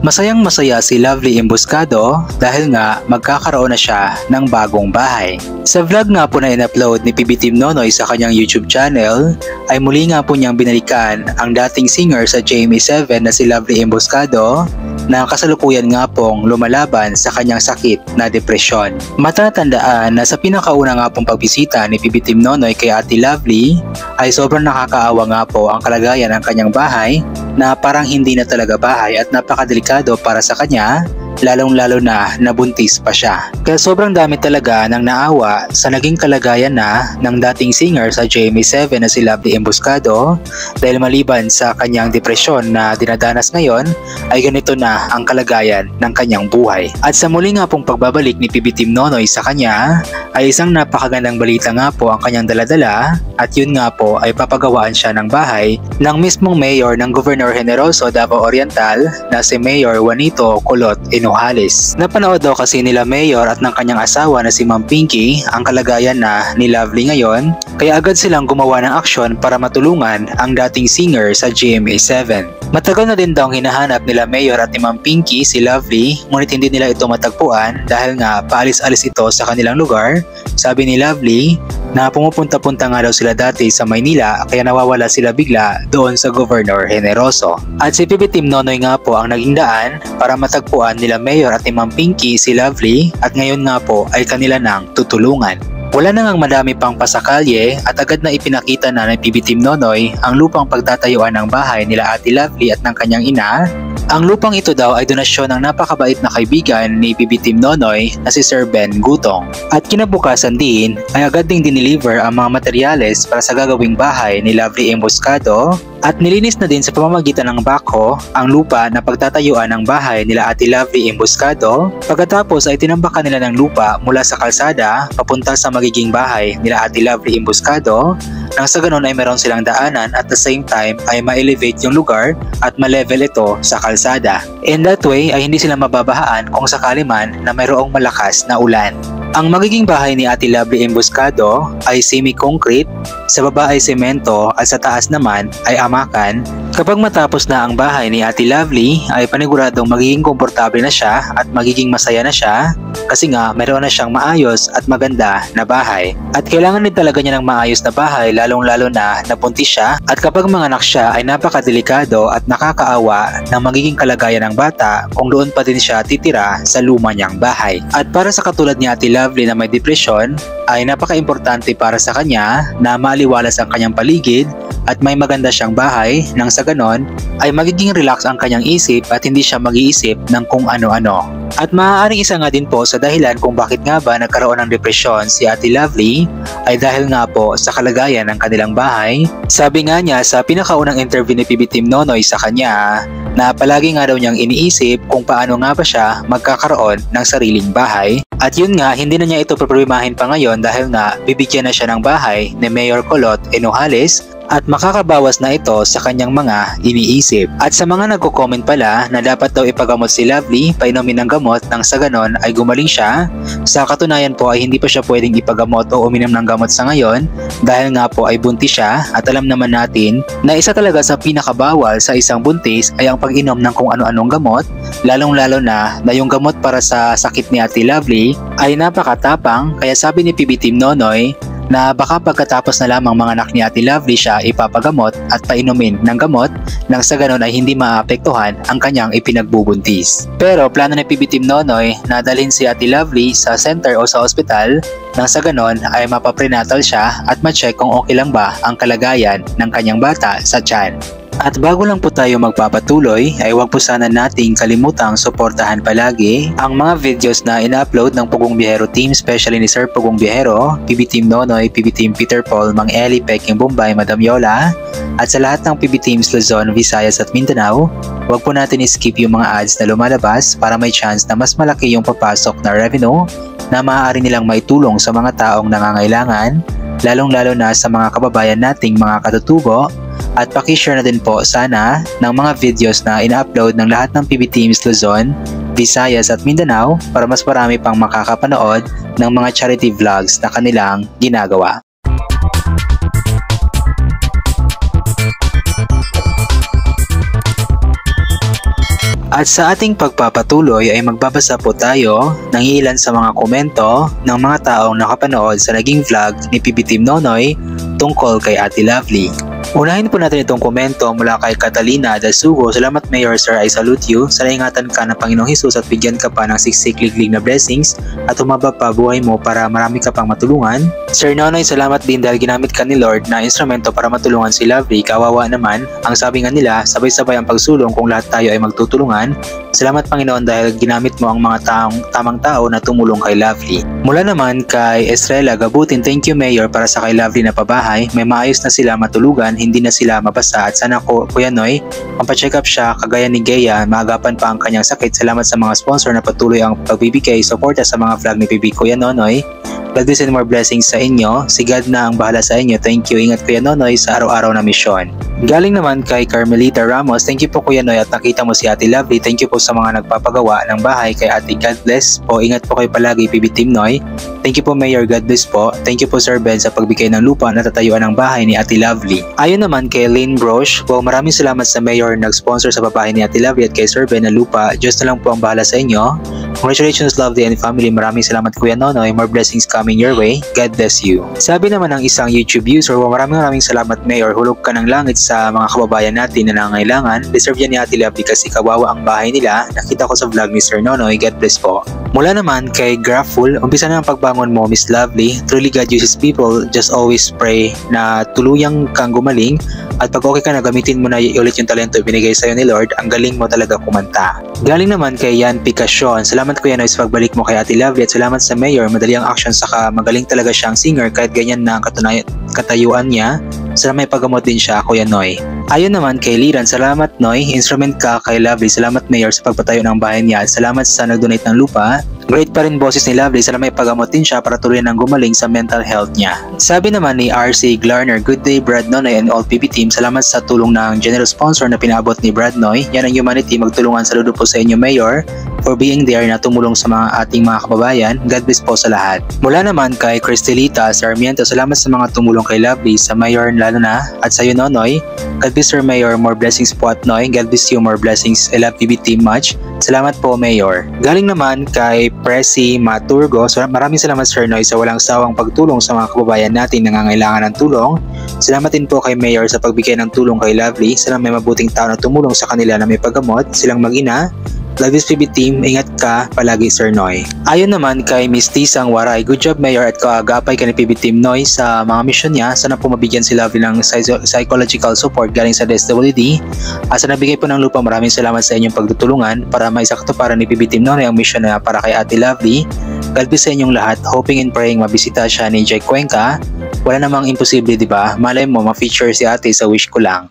Masayang masaya si Lovely Emboscado dahil nga magkakaroon na siya ng bagong bahay. Sa vlog nga po na in-upload ni PB Team Nonoy sa kanyang YouTube channel ay muli nga po niyang binalikan ang dating singer sa GMA7 na si Lovely Emboscado na kasalukuyan nga pong lumalaban sa kanyang sakit na depresyon. Matatandaan na sa pinakauna nga pong pagbisita ni PB Team Nonoy kay Ate Lovely ay sobrang nakakaawa nga po ang kalagayan ng kanyang bahay na parang hindi na talaga bahay at napakadelikado para sa kanya, lalong-lalo na nabuntis pa siya. Kaya sobrang dami talaga ng naawa sa naging kalagayan na ng dating singer sa GMA7 na si Lovely Emboscado dahil maliban sa kanyang depresyon na dinadanas ngayon ay ganito na ang kalagayan ng kanyang buhay. At sa muli nga pong pagbabalik ni PB Team Nonoy sa kanya ay isang napakagandang balita nga po ang kanyang daladala at yun nga po ay papagawaan siya ng bahay ng mismong mayor ng Governor Generoso Davao Oriental na si Mayor Juanito Colot Inuhalis. Napanood daw kasi nila Mayor at ng kanyang asawa na si Ma'am Pinky ang kalagayan na ni Lovely ngayon kaya agad silang gumawa ng aksyon para matulungan ang dating singer sa GMA7. Matagal na din daw hinahanap nila Mayor at ni Ma'am Pinky si Lovely ngunit hindi nila ito matagpuan dahil nga paalis-alis ito sa kanilang lugar. Sabi ni Lovely na pumupunta-punta nga daw sila dati sa Maynila kaya nawawala sila bigla doon sa Governor Generoso. At si PB Team Nonoy nga po ang naging daan para matagpuan nila Mayor at ni Ma'am Pinky si Lovely at ngayon nga po ay kanila nang tutulungan. Wala na ngang madami pang pasakalye at agad na ipinakita na ng PB Team Nonoy ang lupang pagtatayuan ng bahay nila Ate Lovely at ng kanyang ina. Ang lupang ito daw ay donasyon ng napakabait na kaibigan ni PB Team Nonoy na si Sir Ben Gutong. At kinabukasan din ay agad ding dineliver ang mga materyales para sa gagawing bahay ni Lovely Emboscado at nilinis na din sa pamamagitan ng backhoe ang lupa na pagtatayuan ng bahay nila Ate Lovely Emboscado. Pagkatapos ay tinambakan nila ng lupa mula sa kalsada papunta sa magiging bahay nila Ate Lovely Emboscado nang sa ganun ay meron silang daanan at the same time ay ma-elevate yung lugar at ma-level ito sa kalsada. In that way ay hindi sila mababahaan kung sakali man na mayroong malakas na ulan. Ang magiging bahay ni Ate Lovely Emboscado ay semi-concrete, sa baba ay semento at sa taas naman ay amakan. Kapag matapos na ang bahay ni Ate Lovely ay paniguradong magiging komportable na siya at magiging masaya na siya kasi nga mayroon na siyang maayos at maganda na bahay. At kailangan din talaga niya ng maayos na bahay lalong-lalo na nabuntis siya at kapag manganak siya ay napakadelikado at nakakaawa ng magiging kalagayan ng bata kung doon pa din siya titira sa luma niyang bahay. At para sa katulad ni Ate Lovely na may depresyon ay napaka-importante para sa kanya na maaliwalas ang kanyang paligid at may maganda siyang bahay nang sa ganon ay magiging relax ang kanyang isip at hindi siya mag-iisip ng kung ano-ano. At maaaring isa nga din po sa dahilan kung bakit nga ba nagkaroon ng depresyon si Ate Lovely ay dahil nga po sa kalagayan ng kanilang bahay. Sabi nga niya sa pinakaunang interview ni PB Team Nonoy sa kanya na palagi nga daw niyang iniisip kung paano nga ba siya magkakaroon ng sariling bahay. At yun nga, hindi na niya ito problemahin pa ngayon dahil nga bibigyan na siya ng bahay ni Mayor Colot Inuhalis at makakabawas na ito sa kanyang mga iniisip. At sa mga nagko-comment pala na dapat daw ipagamot si Lovely, painumin ng gamot nang sa ganon ay gumaling siya. Sa katunayan po ay hindi pa siya pwedeng ipagamot o uminom ng gamot sa ngayon dahil nga po ay buntis siya at alam naman natin na isa talaga sa pinakabawal sa isang buntis ay ang pag-inom ng kung ano-anong gamot, lalong-lalo na yung gamot para sa sakit ni Ate Lovely ay napakatapang kaya sabi ni PB Team Nonoy na baka pagkatapos na lamang mga anak ni Ate Lovely siya ipapagamot at painumin ng gamot nang sa ganon ay hindi maapektuhan ang kanyang ipinagbubuntis. Pero plano ni PB Team Nonoy na dalhin si Ate Lovely sa center o sa ospital nang sa ganon ay mapaprenatal siya at ma-check kung okay lang ba ang kalagayan ng kanyang bata sa tiyan. At bago lang po tayo magpapatuloy ay huwag po sana nating kalimutang suportahan palagi ang mga videos na ina-upload ng Pugong Biyahero Team, especially ni Sir Pugong Biyahero, PB Team Nonoy, PB Team Peter Paul, Mang Eli, Peking Bombay, Madam Yola, at sa lahat ng PB Teams Luzon, Visayas at Mindanao. Huwag po natin i-skip yung mga ads na lumalabas para may chance na mas malaki yung papasok na revenue na maaari nilang maitulong sa mga taong nangangailangan, lalong-lalo na sa mga kababayan nating mga katutubo. At pakishare na din po sana ng mga videos na ina-upload ng lahat ng PB Teams Luzon, Visayas at Mindanao para mas marami pang makakapanood ng mga charity vlogs na kanilang ginagawa. At sa ating pagpapatuloy ay magbabasa po tayo ng ilan sa mga komento ng mga taong nakapanood sa naging vlog ni PB Team Nonoy tungkol kay Ate Lovely. Unahin po natin itong komento mula kay Catalina Dasugo. Salamat Mayor Sir, I salute you. Sana ingatan ka ng Panginoong Hesus at bigyan ka pa ng siksik-liglig na blessings at humaba pa buhay mo para marami ka pang matulungan. Sir Nonoy, salamat din dahil ginamit ka ni Lord na instrumento para matulungan si Lovely. Kawawa naman, ang sabi nga nila, sabay-sabay ang pagsulong kung lahat tayo ay magtutulungan. Salamat Panginoon dahil ginamit mo ang mga tamang tao na tumulong kay Lovely. Mula naman kay Estrella Gabutin, thank you Mayor para sa kay Lovely na pabahay. May maayos na sila matulugan, hindi na sila mabasa at sana Kuya Noy, mampacheck up siya kagaya ni Gea, maagapan pa ang kanyang sakit. Salamat sa mga sponsor na patuloy ang pagbibigay, suporta sa mga vlog ni PB Kuya Nonoy. God bless and more blessings sa inyo. Si God na ang bahala sa inyo. Thank you. Ingat Kuya Nonoy sa araw-araw na misyon. Galing naman kay Carmelita Ramos, thank you po Kuya Noy at nakita mo si Ate Lovely. Thank you po sa mga nagpapagawa ng bahay kay Ate. God bless po. Ingat po kayo palagi PB Team Noy. Thank you po Mayor, God bless po. Thank you po Sir Ben sa pagbigay ng lupa na tatayuan ng bahay ni Ate Lovely. Ayon naman kay Lynn Brosh, wow, maraming salamat sa Mayor nag-sponsor sa babae ni Ate Lovely at kay Sir Ben na lupa. Diyos na lang po ang bahala sa inyo. Congratulations Lovely and family. Maraming salamat Kuya Nonoy. More blessings coming your way. God bless you. Sabi naman ng isang YouTube user, wow, maraming salamat Mayor. Hulog ka ng langit sa mga kababayan natin na nangangailangan. Deserve yan ni Ate Lovely kasi kawawa ang bahay nila. Nakita ko sa vlog ni Sir Nonoy. God bless po. Mula naman kay Graful, umpisa na ang pagbangon mo Miss Lovely. Truly God uses people. Just always pray na tuluyang kang gumaling at pag okay ka na gamitin mo na ulit yung talento binigay sa'yo ni Lord. Ang galing mo talaga kumanta. Galing naman kay Yan Picacion, salamat Kuya Noy sa pagbalik mo kay Ate Lovely at salamat sa Mayor. Madali ang action saka magaling talaga siyang singer kahit ganyan na ang katayuan niya. Sana may paggamot din siya Kuya Noy. Ayon naman kay Liran, salamat Noy, instrument ka kay Lovely. Salamat Mayor sa pagpatayo ng bahay niya. Salamat sa nag-donate ng lupa. Great pa rin boses ni Lovely, sana may paggamot din siya para tuloy ng gumaling sa mental health niya. Sabi naman ni RC Glarner, good day Brad Nonoy and all PB team. Salamat sa tulong ng generous sponsor na pinaabot ni Brad Noy. Yan ang humanity, magtulungan. Saludo po sa inyo Mayor for being there na tumulong sa mga ating mga kababayan. God bless po sa lahat. Mula naman kay Cristelita Sarmiento, salamat sa mga tumulong kay Lovely, sa Mayor lalo na at sa iyo Nonoy. God bless Sir Mayor, more blessings po at Noy. God bless you, more blessings. I love PB team much. Salamat po Mayor. Galing naman kay Presi Maturgo, so maraming salamat Sir Noy sa walang sawang pagtulong sa mga kababayan natin na nangangailangan ng tulong. Salamat din po kay Mayor sa pagbigay ng tulong kay Lovely. Sana may mabuting tao na tumulong sa kanila na may paggamot, silang mag-ina. Love this PB team, ingat ka palagi Sir Noy. Ayon naman kay Miss Tisang Waray, good job Mayor at kaagapay ka ni PB Team Noy sa mga mission niya. Sana po mabigyan si Lovely ng psychological support galing sa DSWD. Sa nabigay po ng lupa, maraming salamat sa inyong pagtutulungan para maisakto para ni PB Team Noy ang mission na para kay Ate Lovely. God bless sa inyong lahat, hoping and praying mabisita siya ni Jake Cuenca. Wala namang imposible, di ba? Malay mo ma-feature si ate sa wish ko lang.